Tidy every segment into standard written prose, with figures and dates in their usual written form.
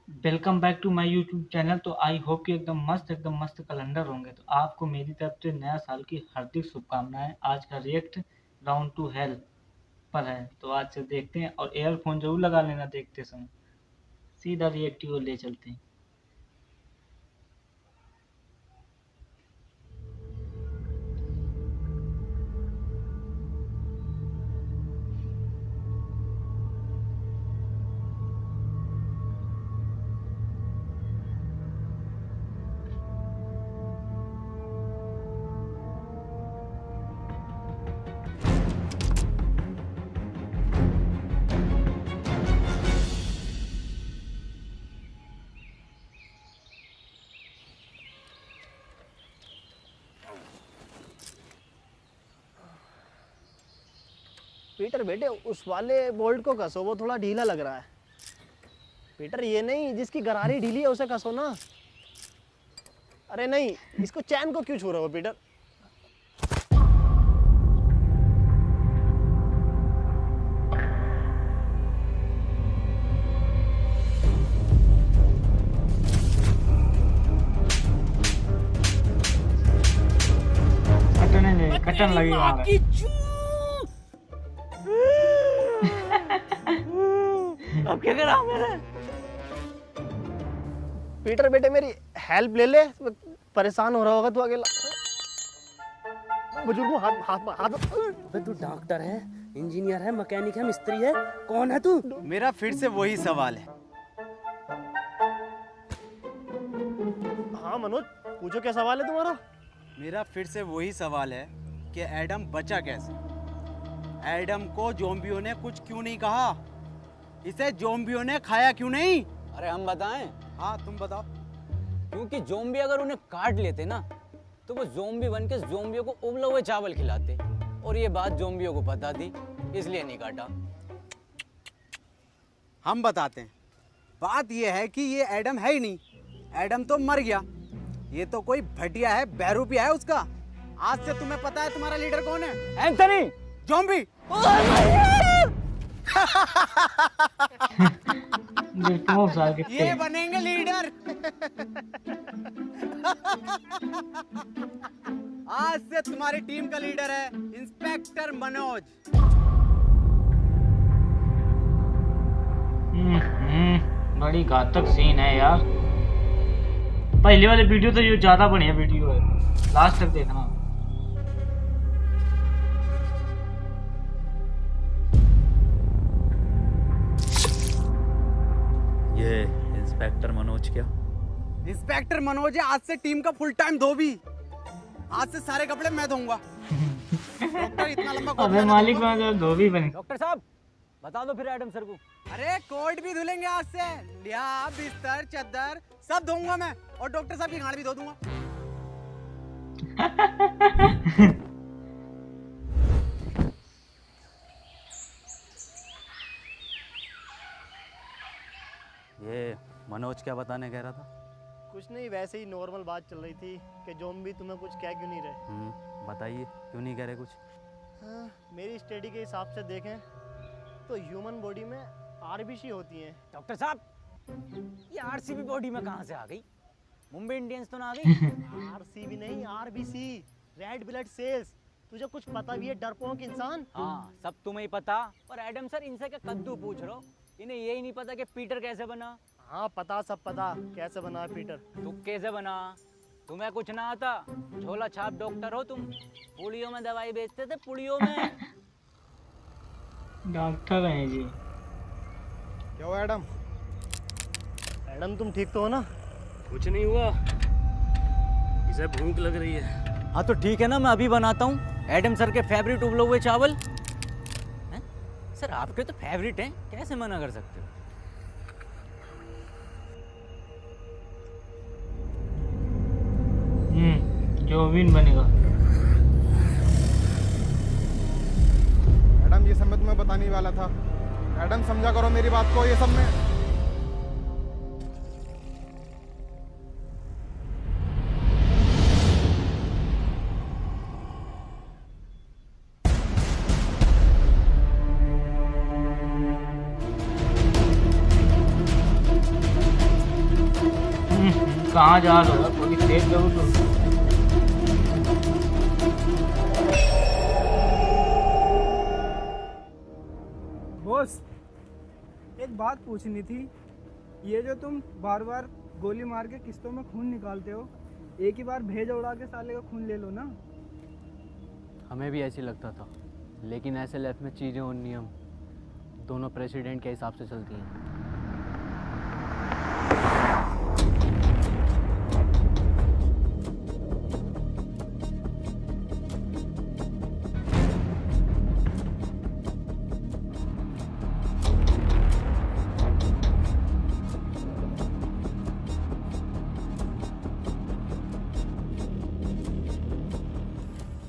Welcome back to my YouTube channel. तो I hope कि एकदम मस्त कैलेंडर होंगे। तो आपको मेरी तरफ से नया साल की हार्दिक शुभकामनाएं। आज का रिएक्ट राउंड टू हेल पर है, तो आज से देखते हैं। और एयरफोन जरूर लगा लेना देखते समय। सीधा रिएक्ट की ओर ले चलते हैं। पीटर बेटे उस वाले बोल्ट को कसो, वो थोड़ा ढीला लग रहा है। पीटर ये नहीं, जिसकी गरारी ढीली है उसे कसो ना। अरे नहीं, इसको चैन को क्यों छू रहे हो पीटर? कटने ले, कटन लगी वहाँ पे। अब क्या करा मैंने? पीटर बेटे मेरी हेल्प ले ले, परेशान हो रहा होगा तू अकेला। बुजुर्ग को हाथ हाथ हाथ। अबे तू डॉक्टर है, इंजीनियर है, मैकेनिक है, मिस्त्री है, कौन है तू? मेरा फिर से वही सवाल है। हाँ मनोज, पूछो क्या सवाल है तुम्हारा? मेरा फिर से वही सवाल है कि एडम बचा कैसे? एडम को ज़ोंबियों ने कुछ क्यों नहीं कहा? इसे ज़ोंबियों ने खाया क्यों नहीं? अरे हम बताएं? हाँ तुम बताओ। क्योंकि ज़ोंबी अगर उन्हें काट लेते ना तो वो ज़ोंबी बन के ज़ोंबियों को उबले हुए चावल खिलाते, और ये बात ज़ोंबियों को पता थी, इसलिए नहीं काटा। हम बताते हैं। बात ये है कि ये एडम है ही नहीं। एडम तो मर गया। ये तो कोई भटिया है, बहरूपिया है उसका। आज से तुम्हें पता है तुम्हारा लीडर कौन है? एंथनी! ज़ोंबी। ये बनेंगे लीडर। आज से तुम्हारी टीम का लीडर है इंस्पेक्टर मनोज। बड़ी घातक सीन है यार। पहले वाले वीडियो तो ये ज्यादा बढ़िया वीडियो है, लास्ट तक देखना। ये इंस्पेक्टर मनोज क्या? इंस्पेक्टर मनोज है आज से टीम का फुल टाइम धोबी। आज से सारे कपड़े मैं धोऊंगा। डॉक्टर इतना लंबा कोट अबे मालिक मैं जो धोबी बने। डॉक्टर साहब बता दो फिर एडम सर को। अरे कोट भी धुलेंगे आज से। लिया बिस्तर चादर सब धोऊंगा मैं, और डॉक्टर साहब की गाड़ भी धो दूंगा। ये मनोज क्या बताने कह रहा था? कुछ नहीं, वैसे ही नॉर्मल बात चल रही थी कि ज़ोंबी तुम्हें कुछ कह क्यों नहीं रहे। बताइए क्यों नहीं कह रहे कुछ? हाँ, मेरी स्टडी के हिसाब से देखें तो ह्यूमन बॉडी में आरबीसी होती हैं। डॉक्टर साहब ये आरसीबी बॉडी में कहाँ से आ गई? मुंबई इंडियंस तो ना आ गई? आरसीबी नहीं, आरबीसी, रेड ब्लड सेल्स। तुझे कुछ पता भी है डरपोक इंसान? हाँ सब तुम्हें ही पता। और एडम सर इनसे क्या कद्दू पूछ रहे हो? इन्हें यही नहीं पता कि पीटर कैसे बना? हाँ पता, सब पता कैसे बना है पीटर। तू कैसे बना? तुम्हें कुछ ना आता? झोला छाप डॉक्टर हो तुम। पुड़ियों में दवाई बेचते थे, पुड़ियों में। डॉक्टर हैं जी। क्या हुआ एडम? एडम तुम ठीक तो हो ना? कुछ नहीं हुआ, इसे भूख लग रही है। हाँ तो ठीक है ना, मैं अभी बनाता हूँ एडम सर के फेवरेट उबले हुए चावल। हैं? सर आपके तो फेवरेट हैं, कैसे मना कर सकते हो? जो विन बनेगा। एडम ये सब मैं तुम्हें बताने वाला था। एडम समझा करो मेरी बात को, ये सब में कहाँ जा रहे हो? थोड़ी तेज जाओ तो। बॉस, एक बात पूछनी थी। ये जो तुम बार बार गोली मार के किस्तों में खून निकालते हो, एक ही बार भेजा उड़ा के साले का खून ले लो ना। हमें भी ऐसे लगता था, लेकिन ऐसे लाइफ में चीज़ें और नियम दोनों प्रेसिडेंट के हिसाब से चलती हैं।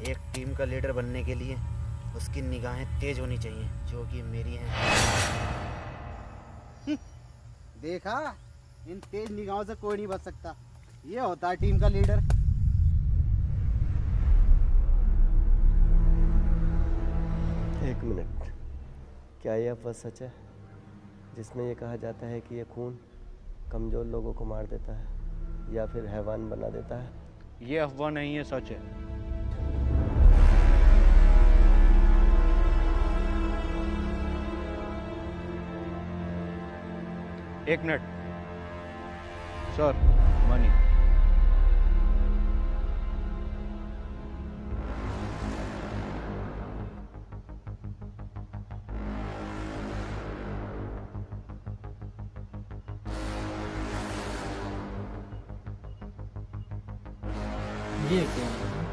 एक टीम का लीडर बनने के लिए उसकी निगाहें तेज होनी चाहिए, जो कि मेरी हैं। देखा, इन तेज निगाहों से कोई नहीं बच सकता। ये होता है टीम का लीडर। एक मिनट, क्या यह अफवाह सच है जिसमें ये कहा जाता है कि ये खून कमज़ोर लोगों को मार देता है या फिर हैवान बना देता है? ये अफवाह नहीं है, सच है। एक मिनट सर, मनी। ये क्या है?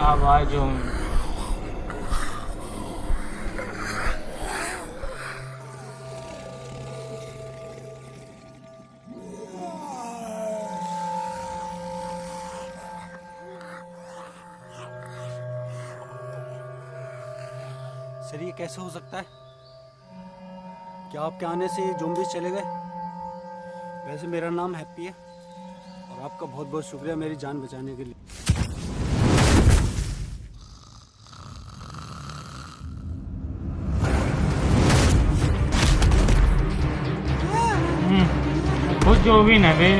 आवाज हो। सर, ये कैसे हो सकता है? क्या आपके आने से ज़ॉम्बीज़ चले गए? वैसे मेरा नाम हैप्पी है और आपका बहुत बहुत शुक्रिया मेरी जान बचाने के लिए। खुद जो भी न वे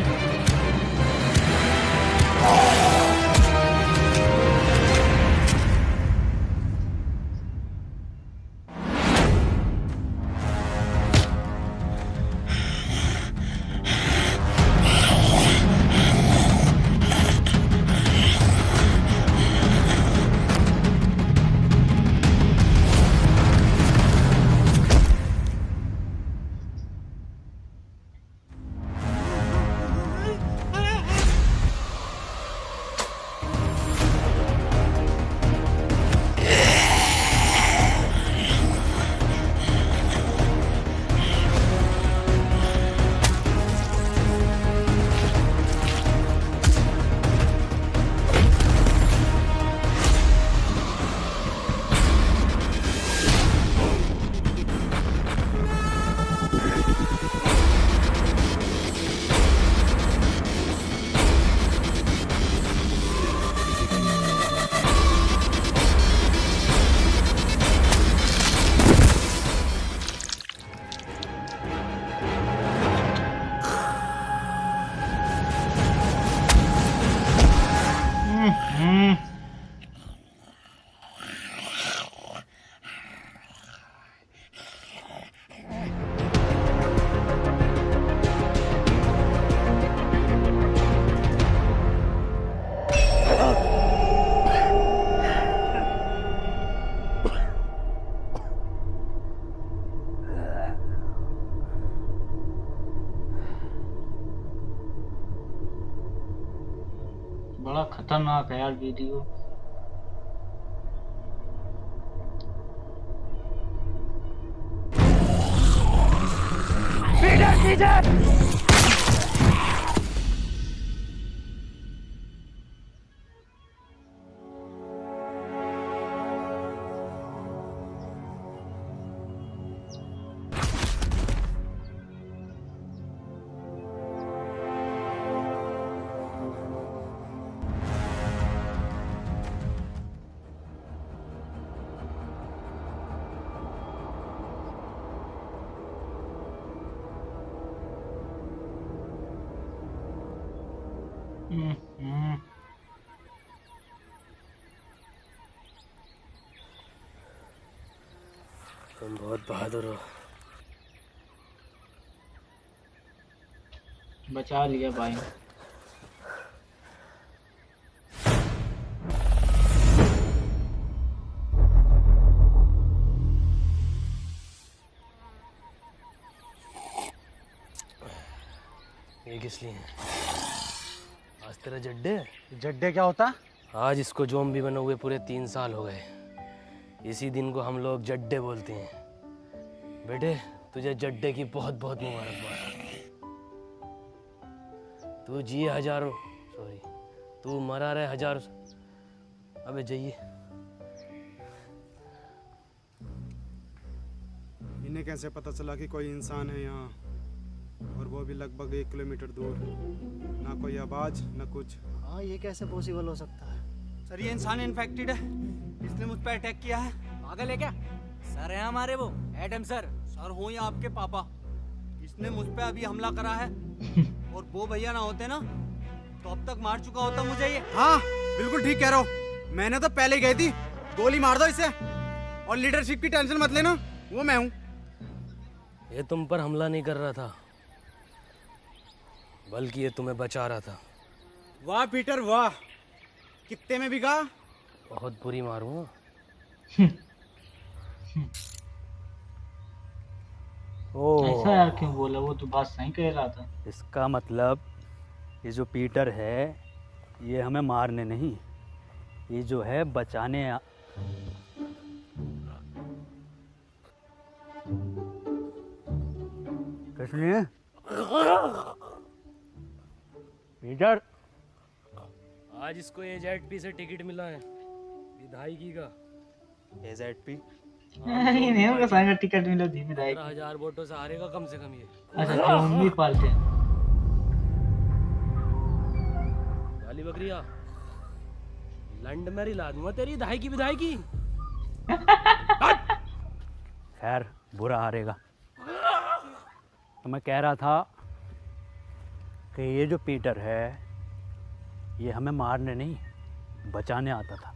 खतरनाक है यार वीडियो। तुम बहुत बहादुर हो। बचा लिया भाई। ये किस लिए? आज तेरा जड्डे? जड्डे क्या होता? आज इसको ज़ॉम्बी बने हुए पूरे 3 साल हो गए। इसी दिन को हम लोग जड्डे बोलते हैं। बेटे तुझे जड्डे की बहुत बहुत मुबारकबाद। तू जिए हजारों, सॉरी तू मरा रहे हजारों। अबे जाइए। इन्हें कैसे पता चला कि कोई इंसान है यहाँ, और वो भी लगभग 1 किलोमीटर दूर? ना कोई आवाज ना कुछ। हाँ, ये कैसे पॉसिबल हो सकता है? सर ये इंसान इन्फेक्टेड है, इसने मुझ पर अटैक किया है। पागल है क्या? सर है हमारे वो एडम सर। सर हो या आपके पापा, इसने मुझ पे अभी हमला करा है। और वो भैया ना होते ना तो अब तक मार चुका होता मुझे ये। हाँ बिल्कुल ठीक कह रहा हूँ, मैंने तो पहले ही गई थी। गोली मार दो इसे, और लीडरशिप की टेंशन मत लेना, वो मैं हूँ। ये तुम पर हमला नहीं कर रहा था, बल्कि ये तुम्हें बचा रहा था। वाह पीटर वाह, कितने में बिका? बहुत बुरी मारूंगा। ऐसा यार क्यों बोला? वो तो बात सही कह रहा था। इसका मतलब ये जो पीटर है ये हमें मारने नहीं, ये जो है बचाने किस लिए? पीटर आज इसको AZP से टिकट मिला है विधायकी का। AZP नहीं नहीं होगा, साइना टिकट मिला धीमे दाई। 1000 वोटों से हारेगा कम से कम ये। अच्छा ज़ॉम्बी पालते हैं। गाली बकरिया लंड में रिला दूंगा तेरी विधायकी विधायकी। खैर बुरा हारेगा। तो मैं कह रहा था कि ये जो पीटर है ये हमें मारने नहीं बचाने आता था।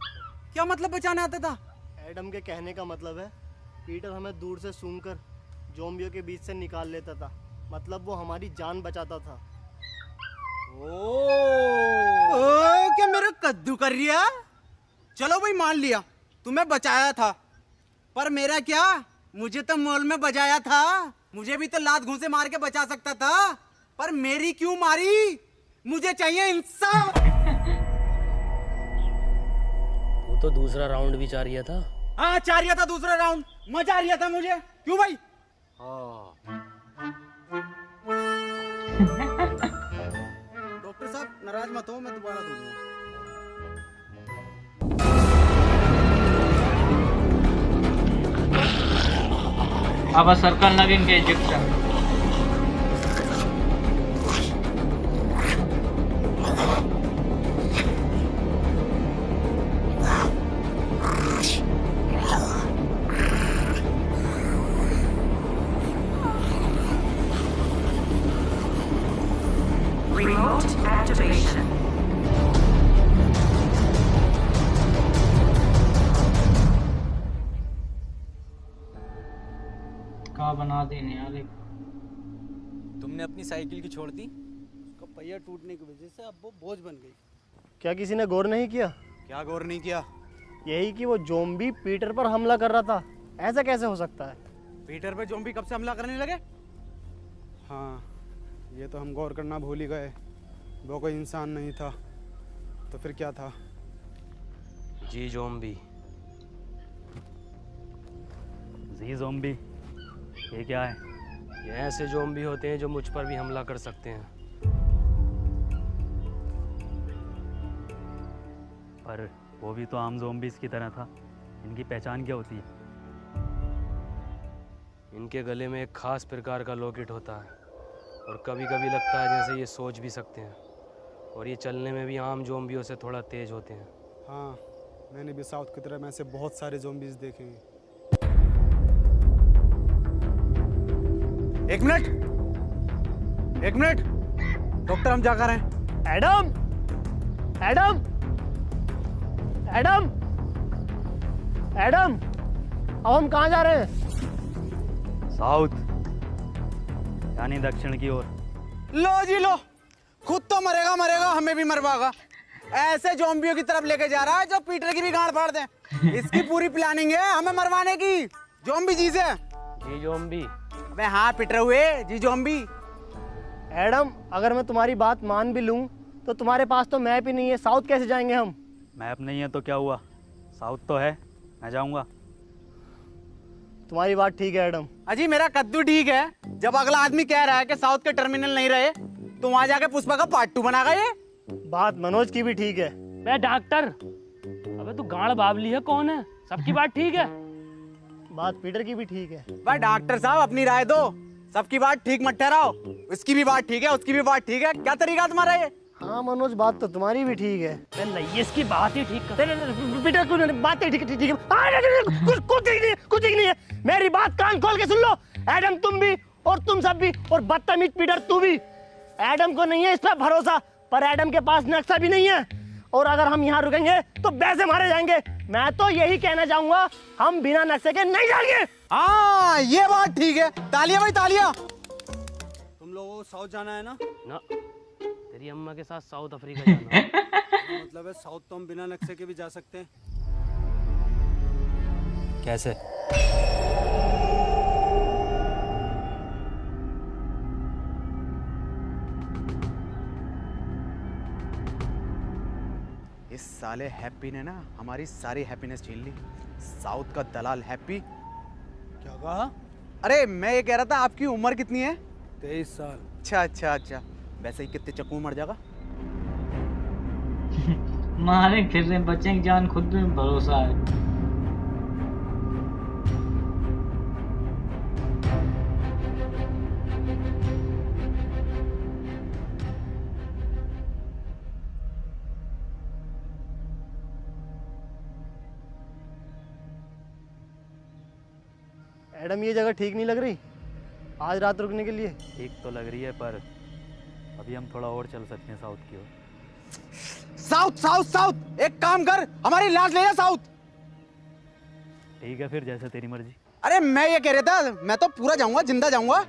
क्या मतलब बचाने आता था? एडम के कहने का मतलब है पीटर हमें दूर से सूंघकर ज़ॉम्बियों के बीच से निकाल लेता था, मतलब वो हमारी जान बचाता था। ओ क्या मेरा कद्दू कर रही है? चलो भाई मान लिया तुम्हें बचाया था, पर मेरा क्या? मुझे तो मॉल में बजाया था। मुझे भी तो लात घूंसे मार के बचा सकता था, पर मेरी क्यों मारी? मुझे चाहिए इंसाफ। वो तो दूसरा राउंड भी चाह रहा था। हाँ चाह रहा था दूसरा राउंड, मजा आ रहा था मुझे। क्यों भाई? डॉक्टर साहब नाराज मत हो, मैं दोबारा दूंगा। अब सर्कल नवीन के इंजेक्शन। Remote activation. का बना देने यार। तुमने अपनी साइकिल की छोड़ दी? उसका पहिया टूटने की वजह से अब वो बोझ बन गई। क्या किसी ने गौर नहीं किया? क्या गौर नहीं किया? यही कि वो ज़ॉम्बी पीटर पर हमला कर रहा था। ऐसा कैसे हो सकता है? पीटर पे ज़ॉम्बी कब से हमला करने लगे? हाँ ये तो हम गौर करना भूल ही गए, वो कोई इंसान नहीं था। तो फिर क्या था? जी ज़ॉम्बी। जी ज़ॉम्बी, ये क्या है? ये ऐसे ज़ॉम्बी होते हैं जो मुझ पर भी हमला कर सकते हैं। पर वो भी तो आम ज़ॉम्बीज़ की तरह था। इनकी पहचान क्या होती है? इनके गले में एक खास प्रकार का लॉकेट होता है और कभी कभी लगता है जैसे ये सोच भी सकते हैं, और ये चलने में भी आम ज़ॉम्बियों से थोड़ा तेज होते हैं। हाँ, मैंने भी साउथ की तरह में ऐसे बहुत सारे ज़ॉम्बीज़ देखे हैं। एक मिनट, डॉक्टर हम जा कर हैं। एडम, एडम, एडम, एडम, अब हम कहाँ जा रहे हैं? साउथ, यानी दक्षिण की ओर। लो जी लो, खुद तो मरेगा, हमें भी मरवाएगा। ऐसे ज़ॉम्बियों की तरफ लेके जा रहा है जो पीटर की भी गांड फाड़ दे। इसकी पूरी प्लानिंग है हमें मरवाने की। ज़ॉम्बी जी से। जी ज़ॉम्बी। अबे हाँ पीटर हुए जी ज़ॉम्बी। एडम, अगर मैं तुम्हारी बात मान भी लूं तो तुम्हारे पास तो मैप ही नहीं है। साउथ कैसे जाएंगे हम? मैप नहीं है तो क्या हुआ, साउथ तो है, मैं जाऊंगा। तुम्हारी बात ठीक है एडम। अजी मेरा कद्दू ठीक है। जब अगला आदमी कह रहा है कि साउथ के टर्मिनल नहीं रहे तो वहां जाके पुष्पा का पार्ट 2 बनागा ये। बात मनोज की भी ठीक है। बे डॉक्टर, अबे तू गाड़ बाबली है कौन है? सबकी बात ठीक है। बात पीटर की भी ठीक है। भाई डॉक्टर साहब अपनी राय दो। सबकी बात ठीक मत ठहराओ। इसकी भी बात ठीक है, उसकी भी बात ठीक है। क्या तरीका तुम्हारा ये? हाँ मनोज, बात तो तुम्हारी भी ठीक है। नहीं, इसकी बात ही ठीक कर। पीटर कुछ बात ठीक है। कुछ नहीं है। मेरी बात कान खोल के सुन लो। एडम तुम भी और तुम सब भी, और बदतमीज पीटर तू भी। एडम को नहीं है इस पर भरोसा, पर एडम के पास नक्शा भी नहीं है, और अगर हम यहाँ रुकेंगे तो वैसे मारे जाएंगे। मैं तो यही कहना चाहूंगा, हम बिना नक्शे के नहीं जाएंगे। हाँ ये बात ठीक है। तालियां भाई तालियां। तुम लोगों को साउथ जाना है ना? ना, तेरी अम्मा के साथ साउथ अफ्रीका जाना। मतलब है साउथ तो हम बिना नक्शे के भी जा सकते हैं। कैसे? इस साले हैप्पी ने ना हमारी सारी हैप्पीनेस छीन ली। साउथ का दलाल हैप्पी। क्या कहा? अरे मैं ये कह रहा था आपकी उम्र कितनी है? 23 साल। अच्छा। वैसे ही कितने चक्कू मर जाएगा? मारे फिर रहे बच्चे की जान खुद में भरोसा है। एडम, ये जगह ठीक नहीं लग रही आज रात रुकने के लिए। ठीक तो लग रही है, पर अभी हम थोड़ा और चल सकते हैं साउथ की ओर। साउथ एक काम कर, हमारी लाश ले जा साउथ। ठीक है फिर, जैसे तेरी मर्जी। अरे मैं ये कह रहा था, मैं तो पूरा जाऊंगा, जिंदा जाऊंगा।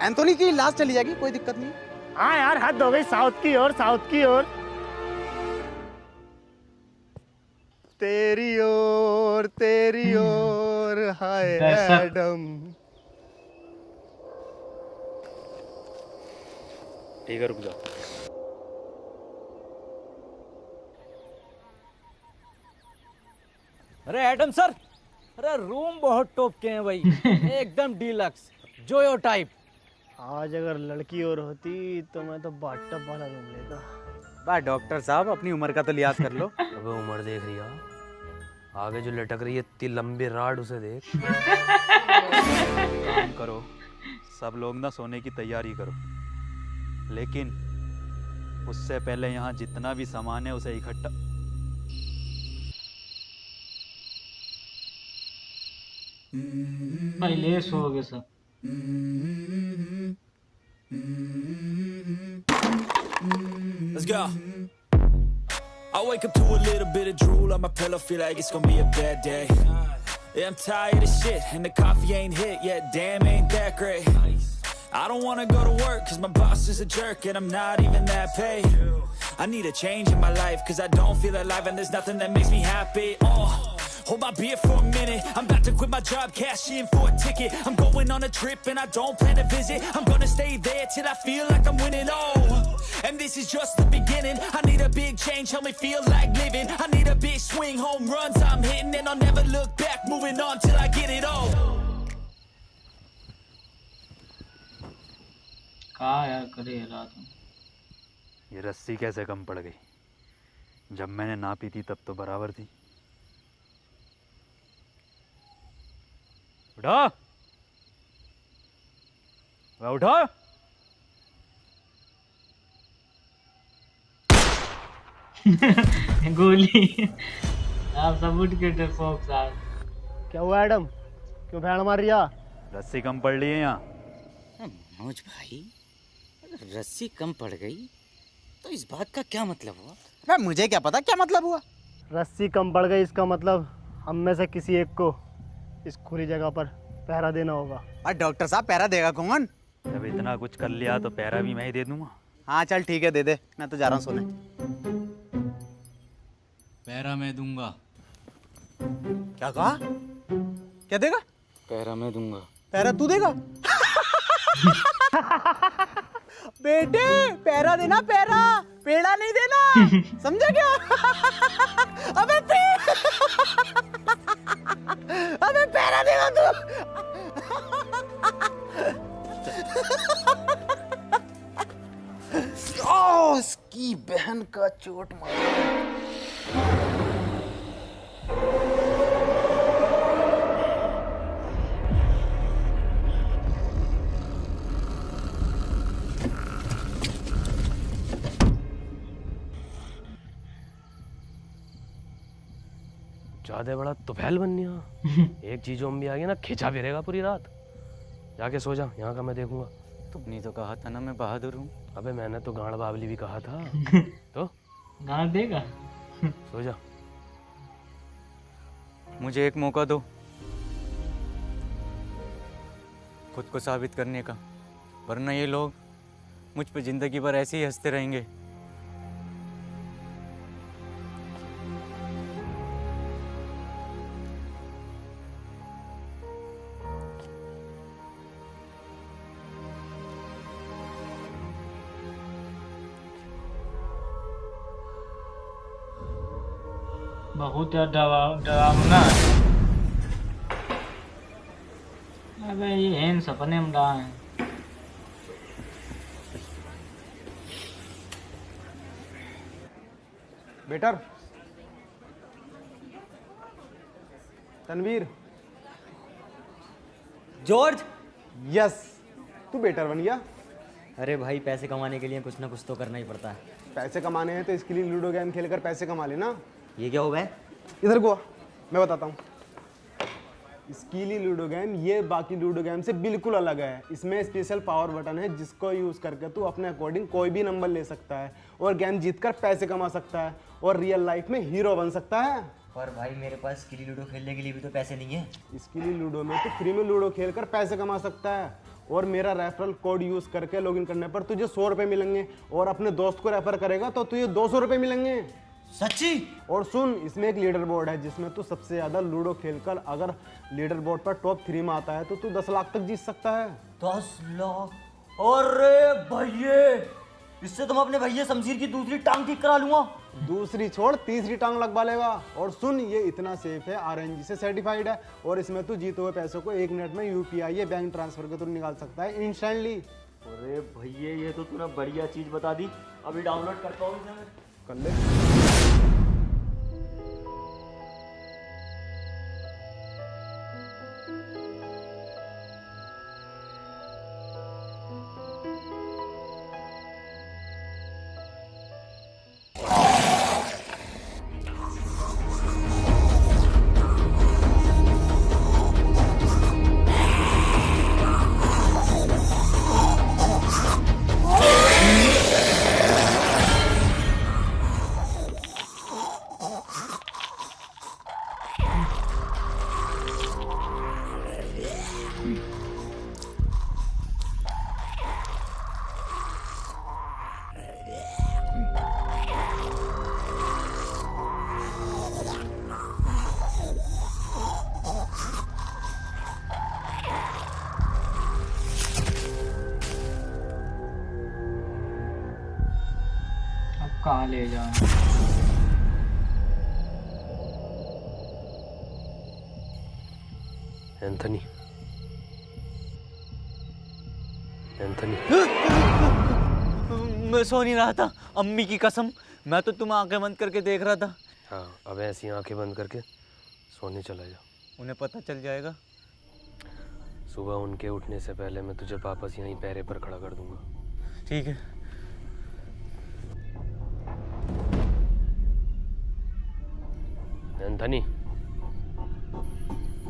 एंथोनी की लाश चली जाएगी, कोई दिक्कत नहीं। हाँ यार, हद हो गई। साउथ की ओर, साउथ की ओर। तेरी ओर हाय एडम। ठीक है, रुक जा। अरे एडम सर, अरे रूम बहुत टॉप के हैं भाई। एकदम डीलक्स जोयो टाइप। आज अगर लड़की और होती तो मैं तो बाथटब वाला रूम लेता। बा डॉक्टर साहब अपनी उम्र का तो लिहाज कर लो। अबे उम्र देख रही है, आगे जो लटक रही है इतनी लंबी राड, उसे देख। काम करो, सब लोग ना सोने की तैयारी करो, लेकिन उससे पहले यहाँ जितना भी सामान है उसे इकट्ठा। पहले सोओगे सब। Let's go. I wake up to a little bit of drool on my pillow, feel like it's gonna be a bad day. Yeah, I'm tired of shit, and the coffee ain't hit yet, damn ain't that great. I don't wanna go to work, cause my boss is a jerk, and I'm not even that paid. I need a change in my life, cause I don't feel alive, and there's nothing that makes me happy. Hold my beer for a minute, I'm about to quit my job, cash in for a ticket. I'm going on a trip and I don't plan to visit, I'm gonna stay there till I feel like I'm winning. And this is just the beginning. I need a big change, help me feel like living. I need a big swing, home runs I'm hitting, and I'll never look back, moving on till I get it all. कहा यार करे रात में। ये रस्सी कैसे कम पड़ गई? जब मैंने नापी थी तब तो बराबर थी। उठा, उठा। गोली आप सब उठ के डरपोक साहब। क्या हुआ एडम, क्यों भैंड मार रिया? रस्सी कम पड़ रही है यहाँ। मनोज भाई, अगर रस्सी कम पड़ गई तो इस बात का क्या मतलब हुआ? अरे मुझे क्या पता क्या मतलब हुआ। रस्सी कम पड़ गई इसका मतलब हम में से किसी एक को इस खुली जगह पर पहरा देना होगा। और डॉक्टर साहब पहरा देगा कौन? जब इतना कुछ कर लिया तो पहरा भी मैं ही दे दूंगा। हाँ चल ठीक है, दे दे, मैं तो जा रहा हूँ सोने। पहरा मैं दूंगा। क्या कहा? क्या देगा? पहरा मैं दूंगा। पहरा तू देगा? बेटे पहरा देना, पहरा, पेड़ा नहीं देना, समझा क्या? अबे अबे पहरा देगा तू। ओ इसकी बहन का चोट मारा। ज्यादा बड़ा तुफैल बननिया। एक चीज ज़ॉम्बी आ गया ना, खिंचा फिरेगा पूरी रात। जाके सो जा, यहाँ का मैं देखूंगा। तुमने तो कहा था ना मैं बहादुर हूँ। अबे मैंने तो गांड बावली भी कहा था। तो गांड देगा। सो जा। मुझे एक मौका दो खुद को साबित करने का, वरना ये लोग मुझ पे जिंदगी भर ऐसे ही हंसते रहेंगे। बहुत डरावना। अबे ये हेन सपने में रहा है। Better, Tanveer, George. यस, तू बेटर बन गया। अरे भाई पैसे कमाने के लिए कुछ ना कुछ तो करना ही पड़ता है। पैसे कमाने हैं तो इसके लिए लूडो गेम खेलकर पैसे कमा लेना। ये क्या होगा? इधर को आ, मैं बताता हूँ। स्कीली लूडो गेम ये बाकी लूडो गेम से बिल्कुल अलग है। इसमें स्पेशल पावर बटन है जिसको यूज़ करके तू अपने अकॉर्डिंग कोई भी नंबर ले सकता है और गेम जीतकर पैसे कमा सकता है और रियल लाइफ में हीरो बन सकता है। पर भाई मेरे पास स्कीली लूडो खेलने के लिए भी तो पैसे नहीं है। स्कीली लूडो में तो फ्री में लूडो खेलकर पैसे कमा सकता है और मेरा रेफरल कोड यूज़ करके लॉगिन करने पर तुझे 100 रुपये मिलेंगे और अपने दोस्त को रेफर करेगा तो तुझे 200 रुपये मिलेंगे। सच्ची? और सुन, इसमें एक लीडर बोर्ड है जिसमें तू सबसे ज़्यादा लूडो खेलकर अगर लीडर बोर्ड पर टॉप 3 में आता है तो तू 10 लाख तक जीत सकता है। 10 लाख? अरे भैये, इससे तो मैं अपने भैया शमशीर की दूसरी टांग ठीक करा लूंगा। दूसरी छोड़, तीसरी टांग लगवा लेगा। और सुन, ये इतना सेफ है, RNG से सर्टिफाइड है और इसमें तू जीते हुए पैसों को 1 मिनट में UPI या बैंक ट्रांसफर के थ्रू निकाल सकता है इंस्टेंटली। अरे भैया ये तो तूने बढ़िया चीज़ बता दी। अभी डाउनलोड करता हूँ इसे मैं। कर ले। कहाँ ले जाऊं? एंथनी, एंथनी, मैं सो नहीं रहा था, अम्मी की कसम, मैं तो तुम आंखें बंद करके देख रहा था। हाँ, अब ऐसी आंखें बंद करके सोने चला जा। उन्हें पता चल जाएगा। सुबह उनके उठने से पहले मैं तुझे वापस यहीं पैरे पर खड़ा कर दूंगा। ठीक है। एंथनी।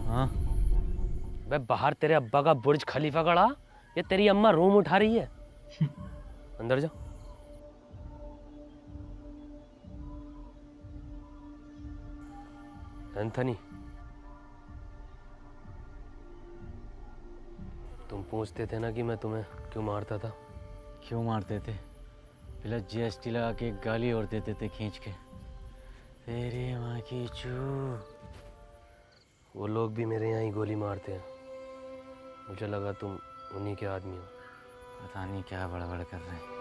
हाँ। बे बाहर तेरे अब्बा का बुर्ज खलीफा खड़ा, ये तेरी अम्मा रूम उठा रही है। अंदर जा। एंथनी, तुम पूछते थे ना कि मैं तुम्हें क्यों मारता था। क्यों मारते थे? पहले जीएसटी लगा के गाली और देते थे खींच के, तेरी माँ की चू। वो लोग भी मेरे यहाँ ही गोली मारते हैं। मुझे लगा तुम उन्हीं के आदमी हो। पता नहीं क्या बड़बड़ कर रहे हैं।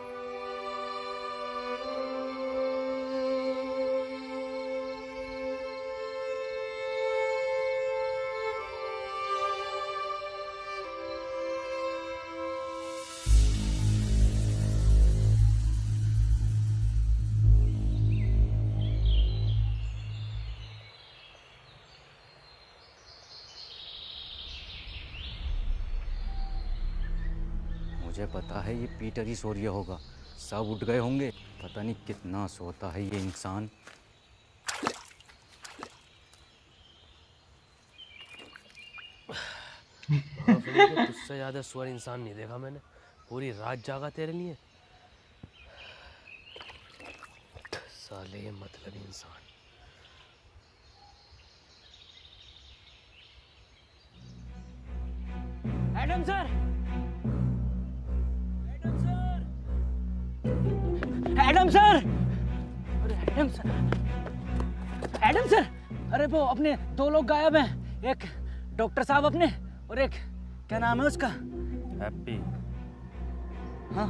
मुझे पता है ये पीटर ही सो रहा होगा, सब उठ गए होंगे। पता नहीं कितना सोता है ये इंसान। तुझसे ज्यादा सुअर इंसान नहीं देखा मैंने। पूरी रात जागा तेरे लिए। साले ये मतलब इंसान। एडम सर, एडम सर, अरे एडम सर, एडम सर, अरे वो अपने दो लोग गायब हैं। एक डॉक्टर साहब अपने, और एक क्या नाम है उसका? हैप्पी। हाँ।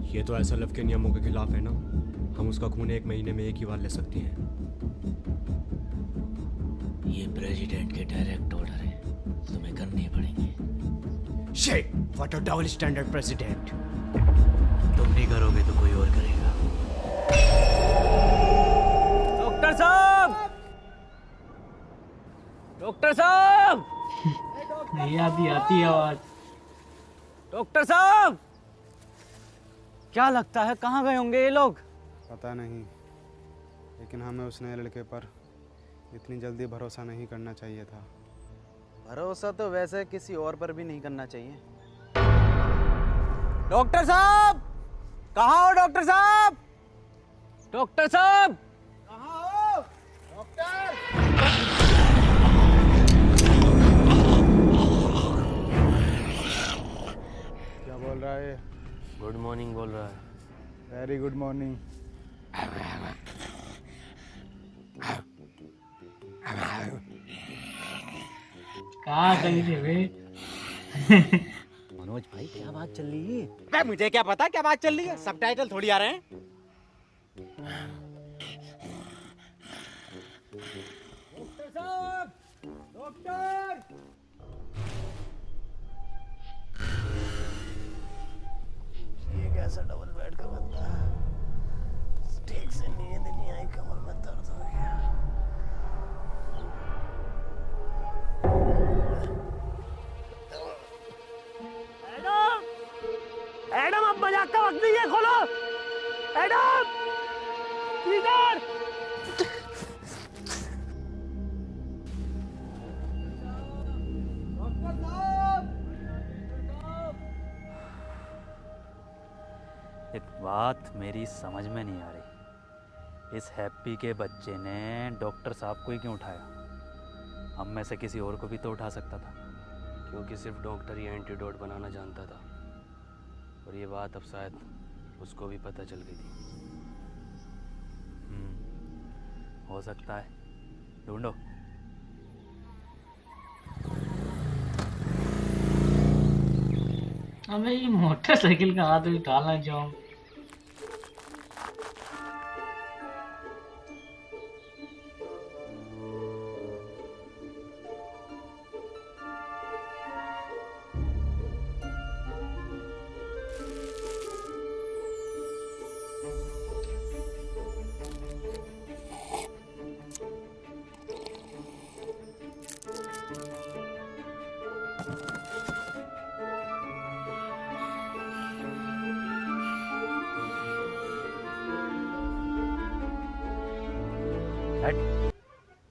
ये तो SLF के नियमों के खिलाफ है ना। हम उसका खून 1 महीने में एक ही बार ले सकते हैं। ये प्रेसिडेंट के डायरेक्ट ऑर्डर है, तुम्हें करने ही पड़ेंगे। Shit, what a double standard president. तुम नहीं करोगे तो कोई और करेगा। डॉक्टर साहब, डॉक्टर साहब, नहीं आती आवाज। डॉक्टर साहब, क्या लगता है कहाँ गए होंगे ये लोग? पता नहीं, लेकिन हमें उस नए लड़के पर इतनी जल्दी भरोसा नहीं करना चाहिए था। भरोसा तो वैसे किसी और पर भी नहीं करना चाहिए। डॉक्टर साहब, कहाँ हो डॉक्टर साहब? डॉक्टर साहब, कहाँ हो? डॉक्टर! क्या बोल रहा है? गुड मॉर्निंग बोल रहा है। Very good morning. कहाँ गई थे वे? मनोज भाई क्या बात चल रही है? बे मुझे क्या पता क्या बात चल रही है, सबटाइटल थोड़ी आ रहे हैं। डॉक्टर साहब, डॉक्टर! ये कैसा डबल बेड का बंदा है? ठीक से नींद नहीं आई, कमर में दर्द हो गया। एडम, एडम अब मजाक का वक्त नहीं है, खोलो। एडम, इधर। एक बात मेरी समझ में नहीं आ रही, इस हैप्पी के बच्चे ने डॉक्टर साहब को ही क्यों उठाया? हम में से किसी और को भी तो उठा सकता था। क्योंकि सिर्फ डॉक्टर ही एंटीडोट बनाना जानता था। और ये बात अब शायद उसको भी पता चल गई थी। हो सकता है। ढूंढो। हमें ये मोटरसाइकिल का हाथ में डालना जाऊं।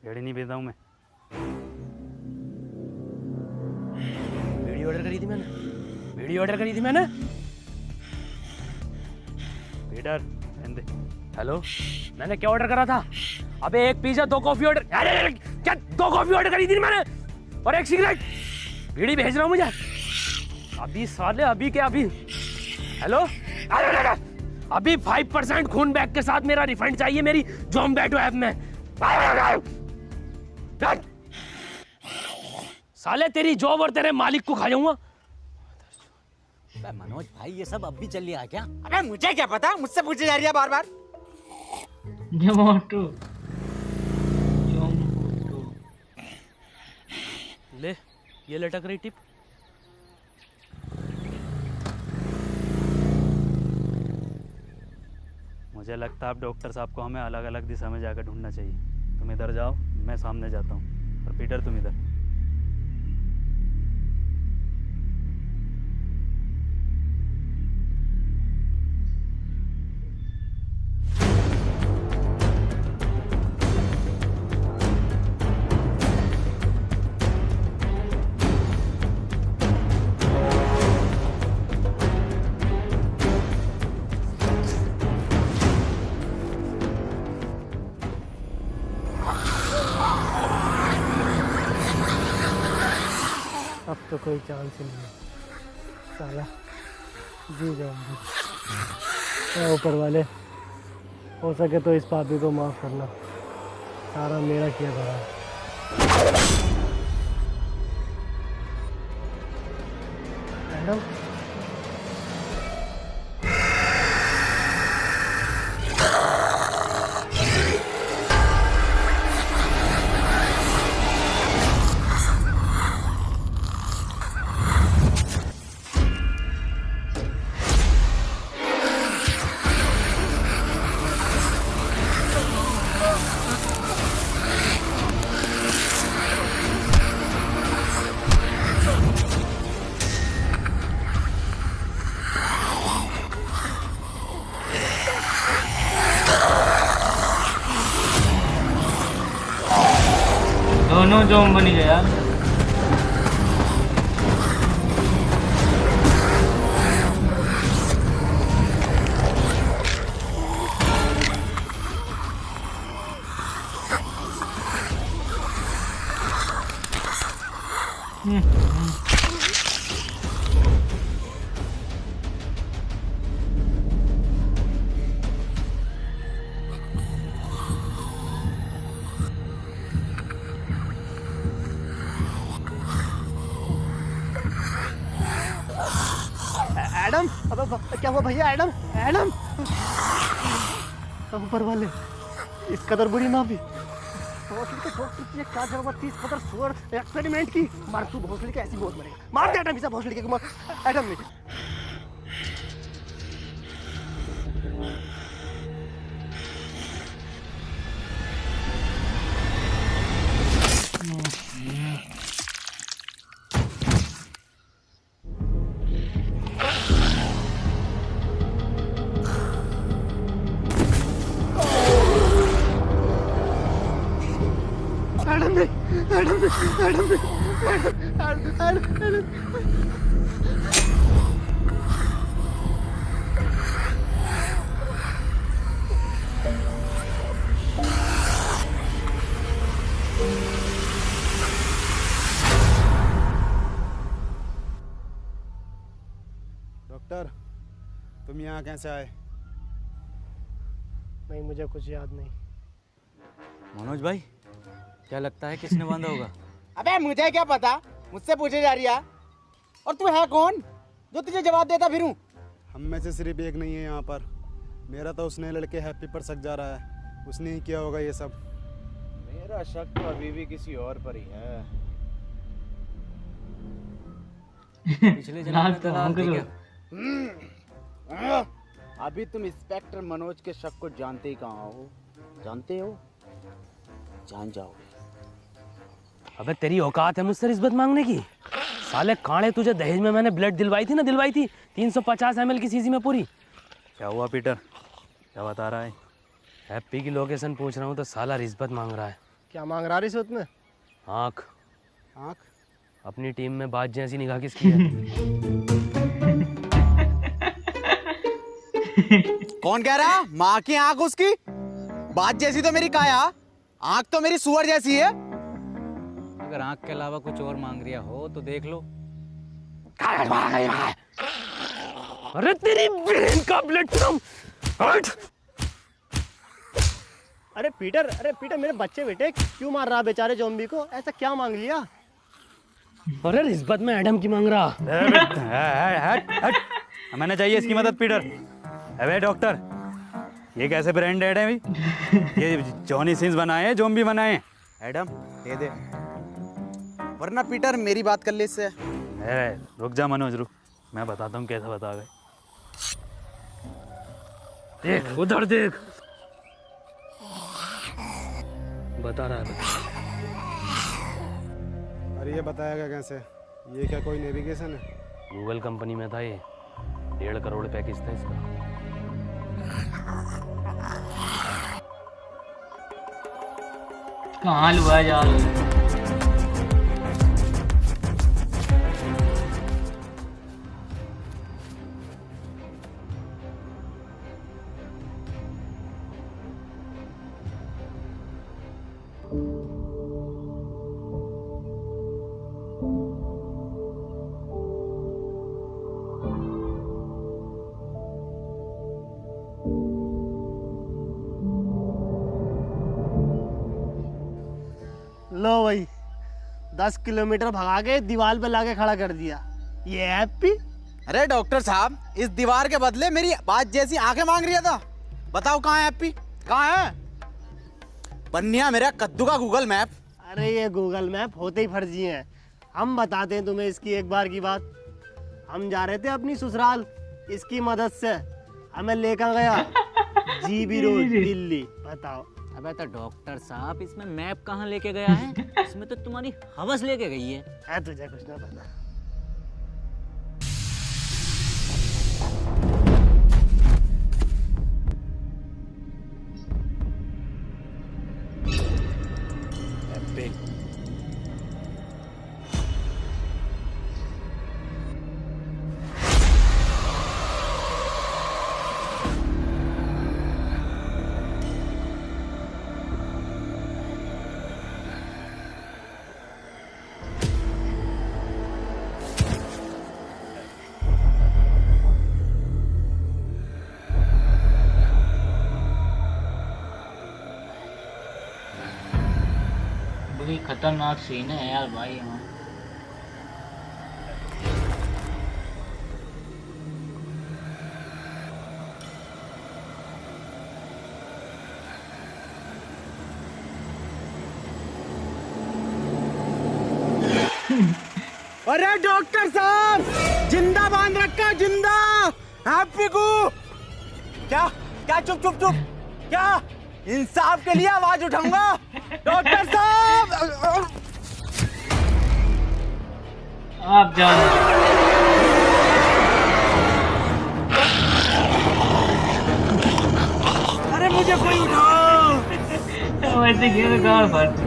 रेडी नहीं भेजता हूँ मैं। वीडियो ऑर्डर करी थी मैंने, वीडियो ऑर्डर करी थी मैंने। पीटर दे। हेलो, मैंने क्या ऑर्डर करा था? अबे एक पिज्जा, 2 कॉफी ऑर्डर। अरे क्या 2 कॉफी ऑर्डर करी थी मैंने और 1 सिगरेट। वीडियो भेज रहा हूँ मुझे अभी साले, अभी क्या अभी। हेलो, अरे अभी 5% खून बैग के साथ मेरा रिफंड चाहिए मेरी ज़ोमैटो ऐप में। साले तेरी जॉब और तेरे मालिक को खा जाऊंगा। मनोज भाई ये सब अब भी चल रहा है क्या? अबे मुझे क्या पता, मुझसे पूछे जा रही है बार बार। ले, ये लटक रही टिप। मुझे लगता है अब डॉक्टर साहब को हमें अलग अलग दिशा में जाकर ढूंढना चाहिए। तुम इधर जाओ, मैं सामने जाता हूँ, और पीटर तुम इधर। अब तो कोई चांस ही नहीं है साला, जी जाऊंगी। ऊपर वाले, हो सके तो इस पापी को माफ़ करना, सारा मेरा किया धरा है। मैडम, दोनों जोम बन गए यार। एडम, अब क्या हुआ भैया? एडम, एडम, ऊपर वाले, इस कदर बुरी ना भी। भोसड़ी के डॉक्टर की क्या जरूरत थी इस कदर सुअर एक्सपेरिमेंट की? मार तू भोसड़ी के, ऐसी बहुत मरेगा। मार दे एडम, इसे भोसड़ी के मार। एडम ने डॉक्टर, तुम यहाँ कैसे आए? नहीं, मुझे कुछ याद नहीं। मनोज भाई, क्या लगता है किसने बांधा होगा? अबे मुझे क्या पता, मुझसे पूछे जा रही है। और तू है कौन जो तुझे जवाब देता फिरूं? हम में से सिर्फ एक नहीं है यहाँ पर। मेरा तो उसने लड़के हैप्पी पर शक जा रहा है, उसने ही किया होगा ये सब। मेरा शक तो अभी भी किसी और पर ही है। पिछले जन्म में दलाल थे क्या? अभी तुम इंस्पेक्टर मनोज के शक को जानते ही कहाँ हो? जानते हो? जान जाओगे। अबे तेरी औकात है मुझसे रिश्वत मांगने की? साले कांडे, तुझे दहेज में मैंने ब्लड दिलवाई थी ना, 350 ml की शीशी में पूरी। क्या हुआ पीटर, क्या बता रहा है? हैप्पी की लोकेशन पूछ रहा हूँ तो साला रिश्वत मांग रहा है। क्या मांग रहा रिश्वत में? आँख। आँख? अपनी टीम में बाज जैसी निगाह किसकी है? कौन कह रहा? माँ की आँख उसकी? बात जैसी तो मेरी काया, आँख तो मेरी सुअर जैसी है। अगर आँख के अलावा कुछ और मांग रिया हो तो देख लो। अरे तेरी बहन का ब्लड फ्रॉम हट। अरे पीटर मेरे बच्चे बेटे क्यों मार रहा बेचारे ज़ॉम्बी को? ऐसा क्या मांग लिया? अरे रिश्वत में एडम की मांग रहा। हट। मैंने चाहिए इसकी मदद पीटर। अबे डॉक्टर, ये कैसे ब्रांडेड है भाई? ये जॉनी सिंस बनाए हैं, ज़ॉम्बी बनाए हैं। एडम दे दे, वरना पीटर मेरी बात कर ले इससे। रुक जा मनोज, रुक, मैं बताता हूँ कैसे बता गए। देख उधर देख, बता रहा है। अरे ये बताएगा कैसे? ये क्या कोई नेविगेशन है? गूगल कंपनी में था ये, 1.5 करोड़ पैकेज था इसका। कहाँ लुआ जा रहा है? लो भाई, 10 किलोमीटर भगा के दीवार पे लाके खड़ा कर दिया। ये हैप्पी? अरे डॉक्टर साहब, इस दीवार के बदले मेरी बात जैसी आंखें मांग रहा था। बताओ कहाँ है हैप्पी, कहाँ है? बन्निया मेरा कद्दू का गूगल मैप। अरे ये गूगल मैप होते ही फर्जी हैं। हम बताते हैं तुम्हें इसकी एक बार की बात। हम जा रहे थे अपनी ससुराल, इसकी मदद से हमें लेकर गया जीबी रोड दिल्ली। बताओ। अबे तो डॉक्टर साहब, इसमें मैप कहाँ लेके गया है? इसमें तो तुम्हारी हवस लेके गई है। तुझे कुछ ना पता। बड़ी खतरनाक सीन है यार भाई यहाँ। अरे डॉक्टर साहब, जिंदा बांध रखा, जिंदा हैप्पी को। क्या क्या? चुप चुप चुप। क्या? इंसाफ के लिए आवाज उठाऊंगा डॉक्टर साहब। आप जान। अरे मुझे कोई उठाओ। वैसे गिर गाड़ फट।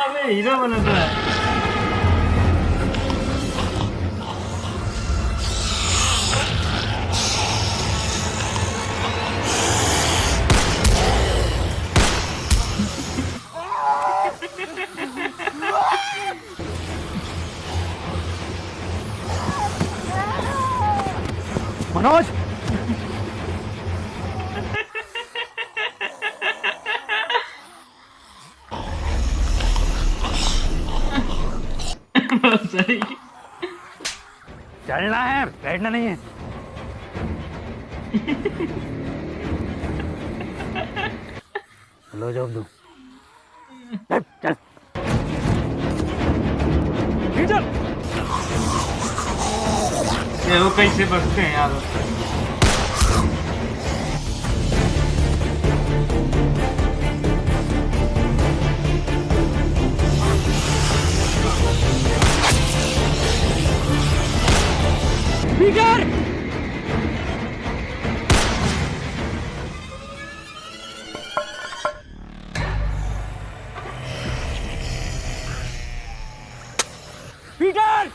अबे हीरो बना था। मनोज सही। चलना है, बैठना नहीं है। लो जॉब दो। चल चल। ये वो कैसे बचते हैं यार। पीटर! पीटर!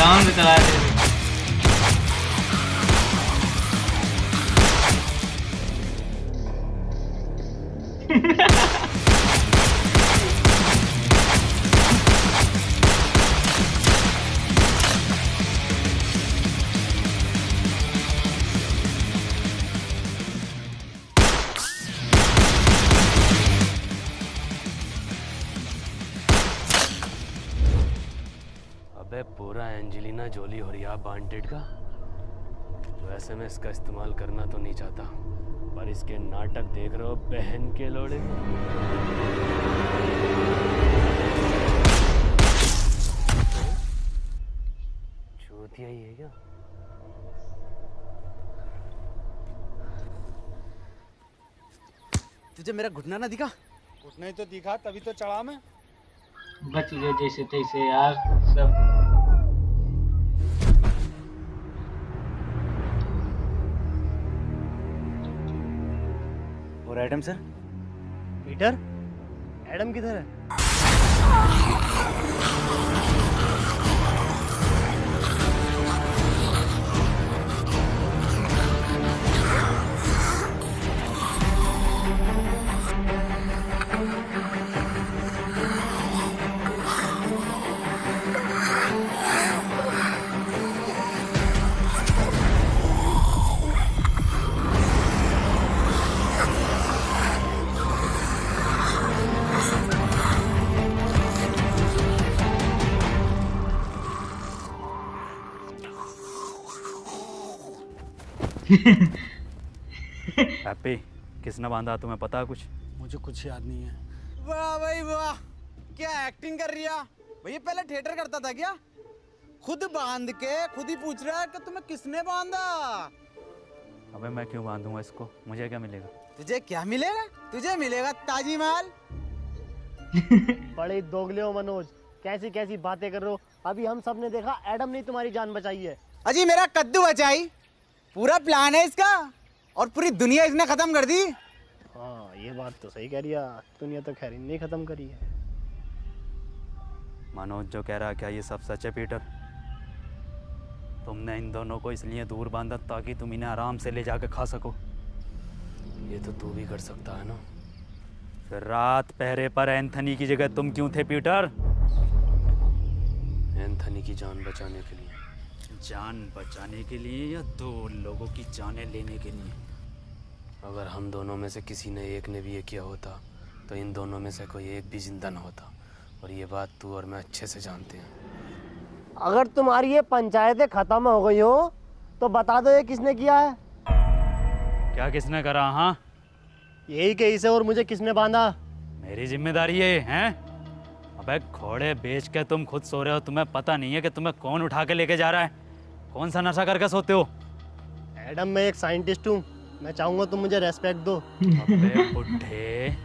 डाउन से चला दे। अबे पूरा एंजेलिना जोली हो रही है वांटेड का। वैसे मैं इसका इस्तेमाल करना तो नहीं चाहता, पर इसके नाटक देख रहे हो बहन के लोड़े। चूतिया ही है क्या? तुझे मेरा घुटना ना दिखा? घुटना ही तो दिखा, तभी तो चढ़ा मैं। बच गए जैसे तैसे यार सब। और एडम सर? पीटर, एडम किधर है? हैप्पी, किसने बांधा तुम्हें पता है कुछ? मुझे कुछ याद नहीं है। वाह भाई वाह, क्या एक्टिंग कर रही है भैया। पहले थिएटर करता था क्या? खुद बांध के खुद ही पूछ रहा है कि तुम्हें किसने बांधा। अबे मैं क्यों बांधूंगा इसको, मुझे क्या मिलेगा? तुझे क्या मिलेगा? तुझे मिलेगा ताजी माल। बड़े दोगले हो मनोज, कैसी कैसी बातें कर रहे हो। अभी हम सब ने देखा एडम ने तुम्हारी जान बचाई है। अजी मेरा कद्दू बचाई, पूरा प्लान है इसका, और पूरी दुनिया इसने खत्म कर दी। हाँ ये बात तो सही कह रही है, दुनिया तो खैर नहीं खत्म करी है। मनोज जो कह रहा है, क्या ये सब सच है पीटर? तुमने इन दोनों को इसलिए दूर बांधा ताकि तुम इन्हें आराम से ले जाकर खा सको। ये तो तू भी कर सकता है ना। फिर रात पहरे पर एंथनी की जगह तुम क्यों थे पीटर? एंथनी की जान बचाने के लिए। जान बचाने के लिए या दो लोगों की जानें लेने के लिए? अगर हम दोनों में से किसी ने एक ने भी ये किया होता तो इन दोनों में से कोई एक भी जिंदा ना होता, और ये बात तू और मैं अच्छे से जानते हैं। अगर तुम्हारी ये पंचायतें खत्म हो गई हो तो बता दो ये किसने किया है। क्या किसने करा? हाँ यही केस है, और मुझे किसने बांधा? मेरी जिम्मेदारी है, हैं? अबे घोड़े बेच के तुम खुद सो रहे हो, तुम्हें पता नहीं है कि तुम्हें कौन उठा के लेके जा रहा है? कौन सा नशा करके सोते हो? एडम मैं एक साइंटिस्ट हूँ, मैं चाहूँगा तुम मुझे रेस्पेक्ट दो। अबे बुड्ढे,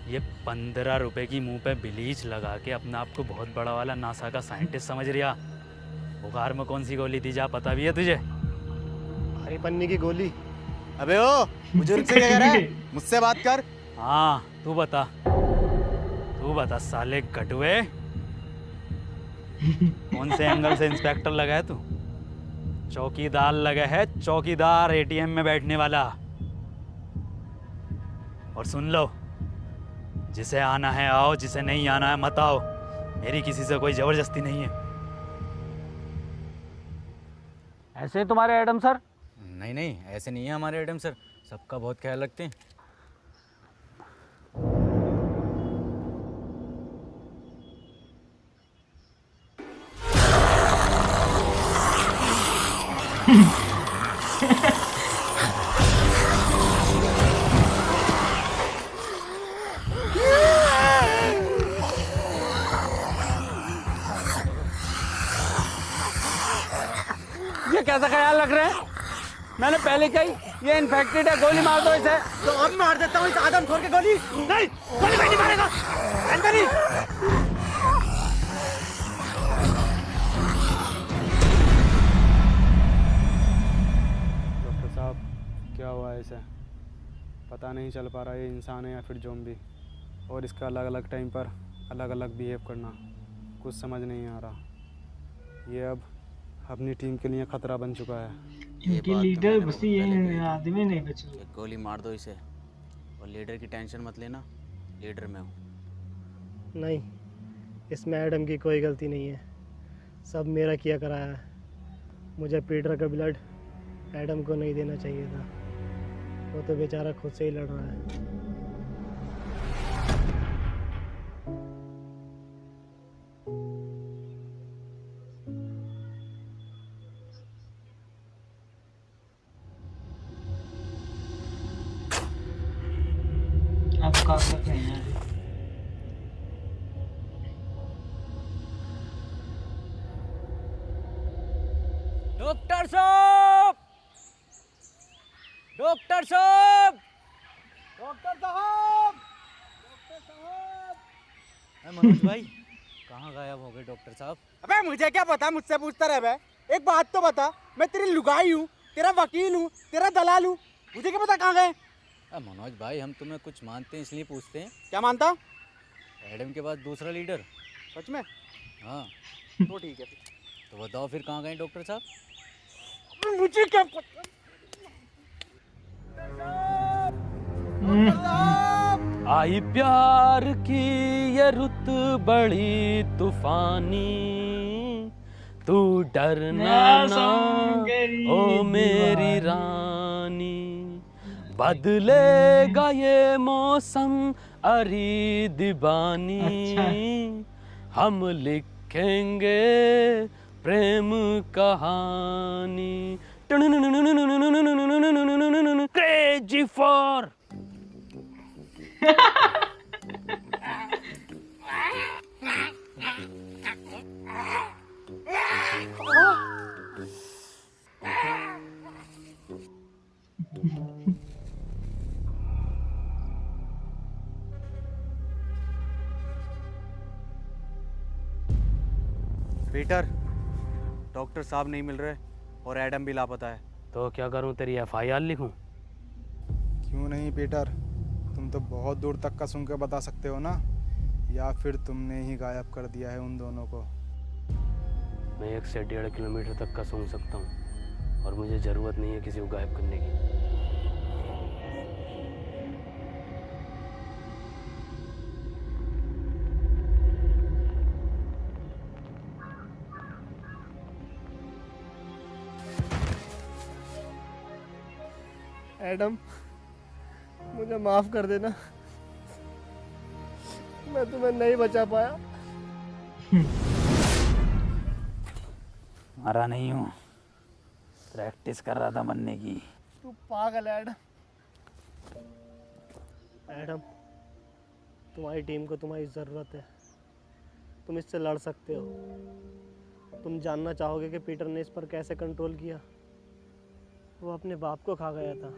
ये 15 रुपए की मुंह पे ब्लीच लगा के अपने आप को बहुत बड़ा वाला नासा का साइंटिस्ट समझ रिया। बुखार में कौन सी गोली दी जा पता भी है तुझे? हरी पन्नी की गोली। अबे ओ बुजुर्ग से क्या कह रहा है? मुझसे बात कर। हाँ तू बता बता साले गटुए, कौन से एंगल से इंस्पेक्टर लगा है तू? चौकीदार लगा है, चौकीदार, एटीएम में बैठने वाला। और सुन लो, जिसे आना है आओ, जिसे नहीं आना है मत आओ। मेरी किसी से कोई जबरदस्ती नहीं है। ऐसे तुम्हारे एडम सर? नहीं नहीं, ऐसे नहीं है हमारे एडम सर, सबका बहुत ख्याल रखते हैं। ये कैसा ख्याल रख रहे हैं? मैंने पहले कही ये इन्फेक्टेड है, गोली मार दो इसे। तो अब मार देता हूँ इस आदमखोर के गोली। नहीं, गोली नहीं मारेगा, अंदर ही। डॉक्टर साहब, क्या हुआ है इसे? पता नहीं चल पा रहा ये इंसान है या फिर ज़ॉम्बी, और इसका अलग अलग टाइम पर अलग अलग बिहेव करना कुछ समझ नहीं आ रहा। ये अब अपनी टीम के लिए खतरा बन चुका है। इनके लीडर बसी ये आदमी नहीं बचे। गोली मार दो इसे, और लीडर की टेंशन मत लेना, लीडर मैं हूँ। नहीं, इसमें एडम की कोई गलती नहीं है, सब मेरा किया कराया है। मुझे पीटर का ब्लड एडम को नहीं देना चाहिए था, वो तो बेचारा खुद से ही लड़ रहा है। अब कर सकते हैं। डॉक्टर साहब, डॉक्टर साहब, डॉक्टर साहब, डॉक्टर साहब। मनोज भाई, कहाँ गायब हो गए डॉक्टर साहब? अबे मुझे क्या पता, मुझसे पूछता रहे बे। एक बात तो बता, मैं तेरी लुगाई हूँ, तेरा वकील हूँ, तेरा दलाल हूँ, मुझे क्या पता कहाँ गए? मनोज भाई, हम तुम्हें कुछ मानते हैं इसलिए पूछते हैं। क्या मानता? एडम के बाद दूसरा लीडर। सच में? हाँ। तो ठीक है। तो बताओ फिर कहाँ गए डॉक्टर साहब? मुझे क्या पता। आई प्यार की ये रुत बड़ी तूफानी, तू डरना ना ओ मेरी रानी, बदलेगा ये मौसम अरी दीवानी। हम लिखेंगे प्रेम कहानी, क्रेजी फॉर। पीटर, डॉक्टर साहब नहीं मिल रहे और एडम भी लापता है। तो क्या करूं, तेरी एफआईआर लिखूं? क्यों नहीं पीटर, तुम तो बहुत दूर तक का सुन के बता सकते हो ना, या फिर तुमने ही गायब कर दिया है उन दोनों को? मैं 1 से 1.5 किलोमीटर तक का सूंघ सकता हूँ, और मुझे ज़रूरत नहीं है किसी को गायब करने की। एडम, मुझे माफ कर देना, मैं तुम्हें नहीं बचा पाया। मरा नहीं हूँ, प्रैक्टिस कर रहा था मरने की। तू पागल है एडम। एडम, तुम्हारी टीम को तुम्हारी ज़रूरत है, तुम इससे लड़ सकते हो। तुम जानना चाहोगे कि पीटर ने इस पर कैसे कंट्रोल किया? वो अपने बाप को खा गया था,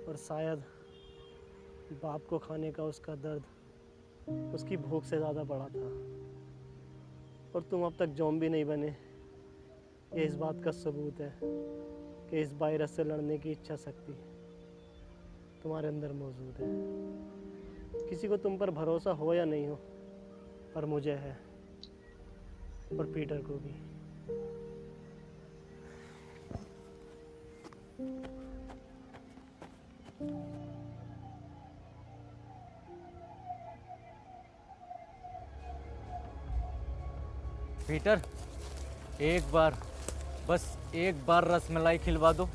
और शायद बाप को खाने का उसका दर्द उसकी भूख से ज़्यादा बड़ा था। और तुम अब तक ज़ॉम्बी नहीं बने, ये इस बात का सबूत है कि इस वायरस से लड़ने की इच्छा शक्ति तुम्हारे अंदर मौजूद है। किसी को तुम पर भरोसा हो या नहीं हो, पर मुझे है, और पीटर को भी। पीटर, एक बार, बस एक बार रसमलाई खिलवा दो।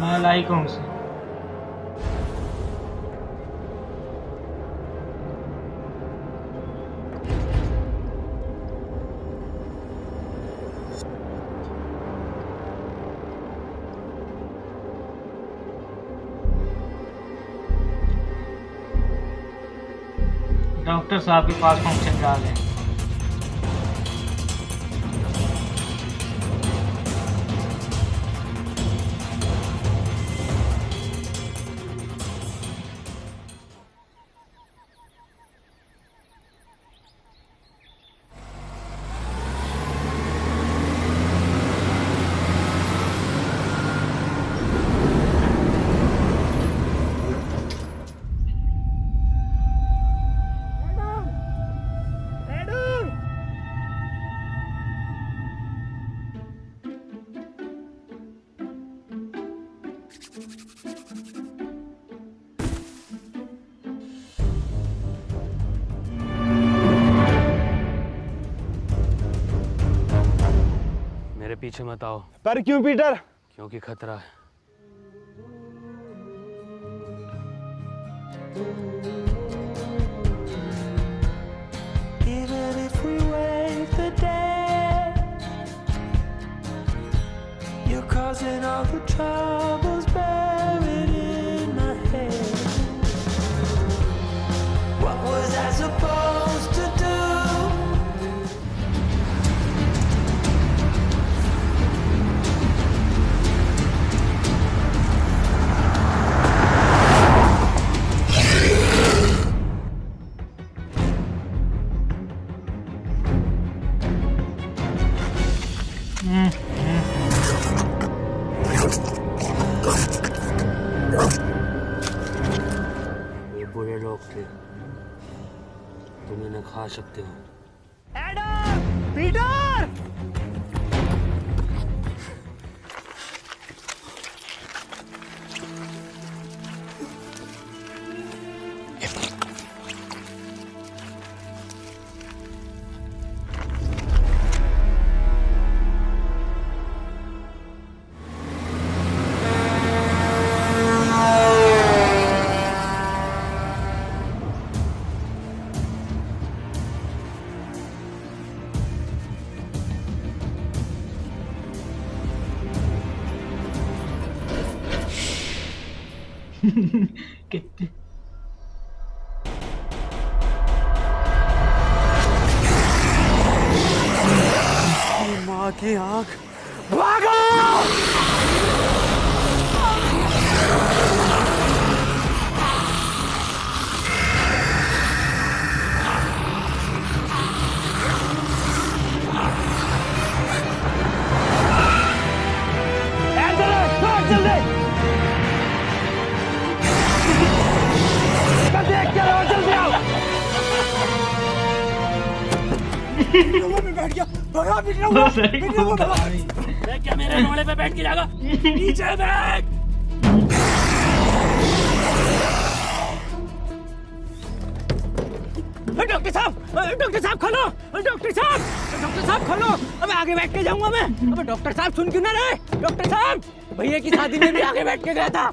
मलाई कौन सी? डॉक्टर साहब के पास फंक्शन जा रहे हैं। मेरे पीछे मत आओ। पर क्यों पीटर? क्योंकि खतरा है। Even if we wait the day, you're causing all the troubles buried in my head. What was I supposed to do? ये बुरे लोग थे, तुम इन्हें खा सकते हो। एडम! पीटर! कितने माँ की आँख, भागो! बैठ गया, भगा क्या मेरे रोड़े पे बैठ के जाएगा? नीचे बैठ। डॉक्टर साहब खोलो, डॉक्टर साहब खोलो। अबे आगे बैठ के जाऊंगा मैं। अबे डॉक्टर साहब सुन क्यों ना रहे? डॉक्टर साहब, भैया की शादी में भी आगे बैठ के गया था।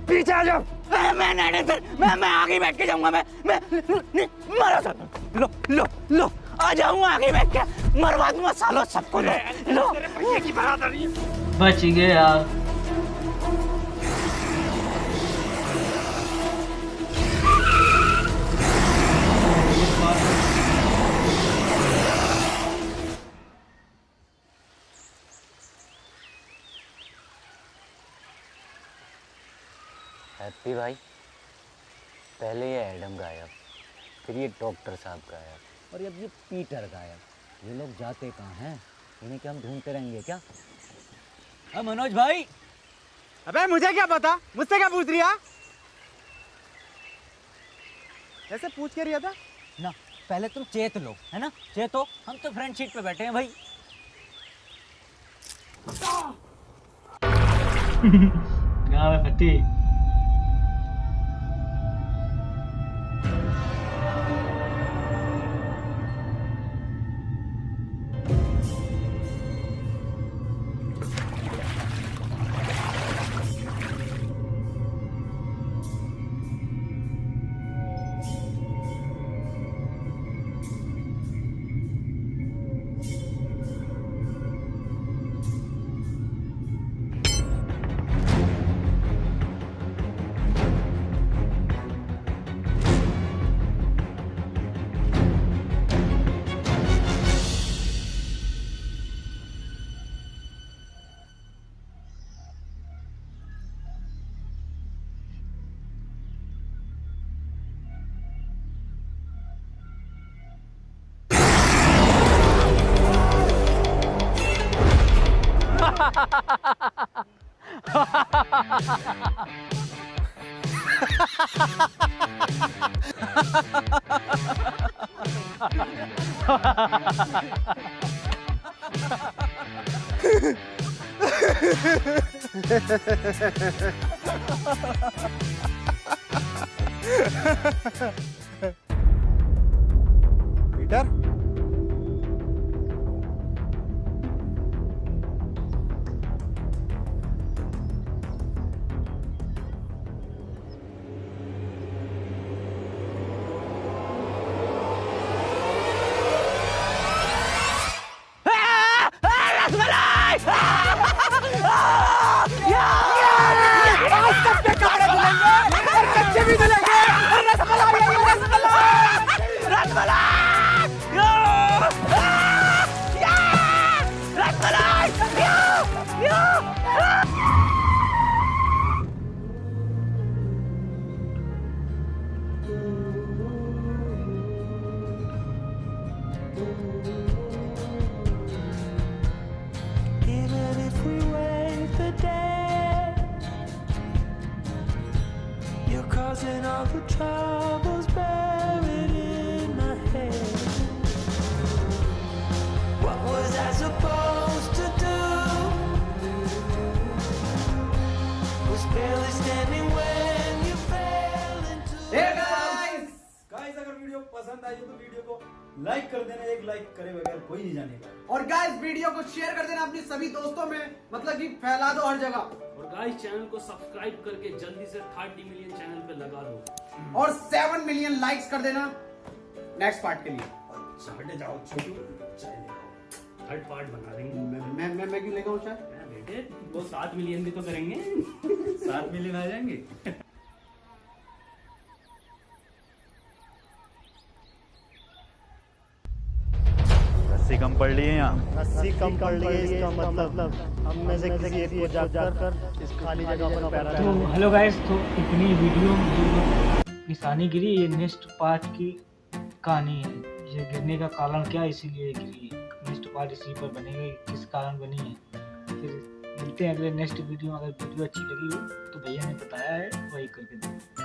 पीछे आ जाओ। मैं आगे बैठ के जाऊंगा। मैं मारो सब। लो आ जाऊंगा आगे बैठ के, मरवा दूंगा सालों सबको। लो भैया की बरादरी बच गया। हैप्पी भाई, पहले ये एडम गायब, फिर ये डॉक्टर साहब गायब, और अब ये पीटर गायब। ये लोग जाते कहाँ हैं? इन्हें क्या हम ढूंढते रहेंगे क्या? मनोज भाई। अबे मुझे क्या पता, मुझसे क्या पूछ रही है? ऐसे पूछ के रही था ना, पहले तुम चेत लो, है ना? चेतो, हम तो फ्रंट सीट पे बैठे हैं भाई। गाँव में फटी। Peter, causing all the troubles buried in my head. What was I supposed to do? Was barely standing when you fell into. Hey guys! Guys, अगर वीडियो पसंद आई तो वीडियो को लाइक कर देना, एक लाइक करे बगैर कोई नहीं जानेगा। और गाइस वीडियो को शेयर कर देना अपने सभी दोस्तों में, मतलब कि फैला दो हर जगह। और गाइस चैनल को सब्सक्राइब करके जल्दी से 30 मिलियन चैनल पे लगा दो और 7 मिलियन लाइक्स कर देना नेक्स्ट पार्ट के लिए। हटे जाओ छोटू, चाय लेकर थर्ड पार्ट बना देंगे। मैं क्यों लेकर चाय? बेटे वो 7 मिलियन भी तो करेंगे। 7 मिलियन आ जाएंगे। रस्सी कम पड़ रही है यहाँ। रस्सी कम पड़ रही है इसका मतलब हम में से किसी एक को जाकर इस खाली जगह पर पैरा। तो हेलो गाइस, तो इतनी वीडियो निशानी गिरी, ये नेक्स्ट पार्ट की कहानी है। ये गिरने का कारण क्या, इसीलिए गिरी है। नेक्स्ट पार्ट इसी पर बनेगा, किस कारण बनी है। फिर मिलते हैं अगले नेक्स्ट वीडियो। अगर वीडियो अच्छी लगी हो तो भैया ने बताया है वही करके दो।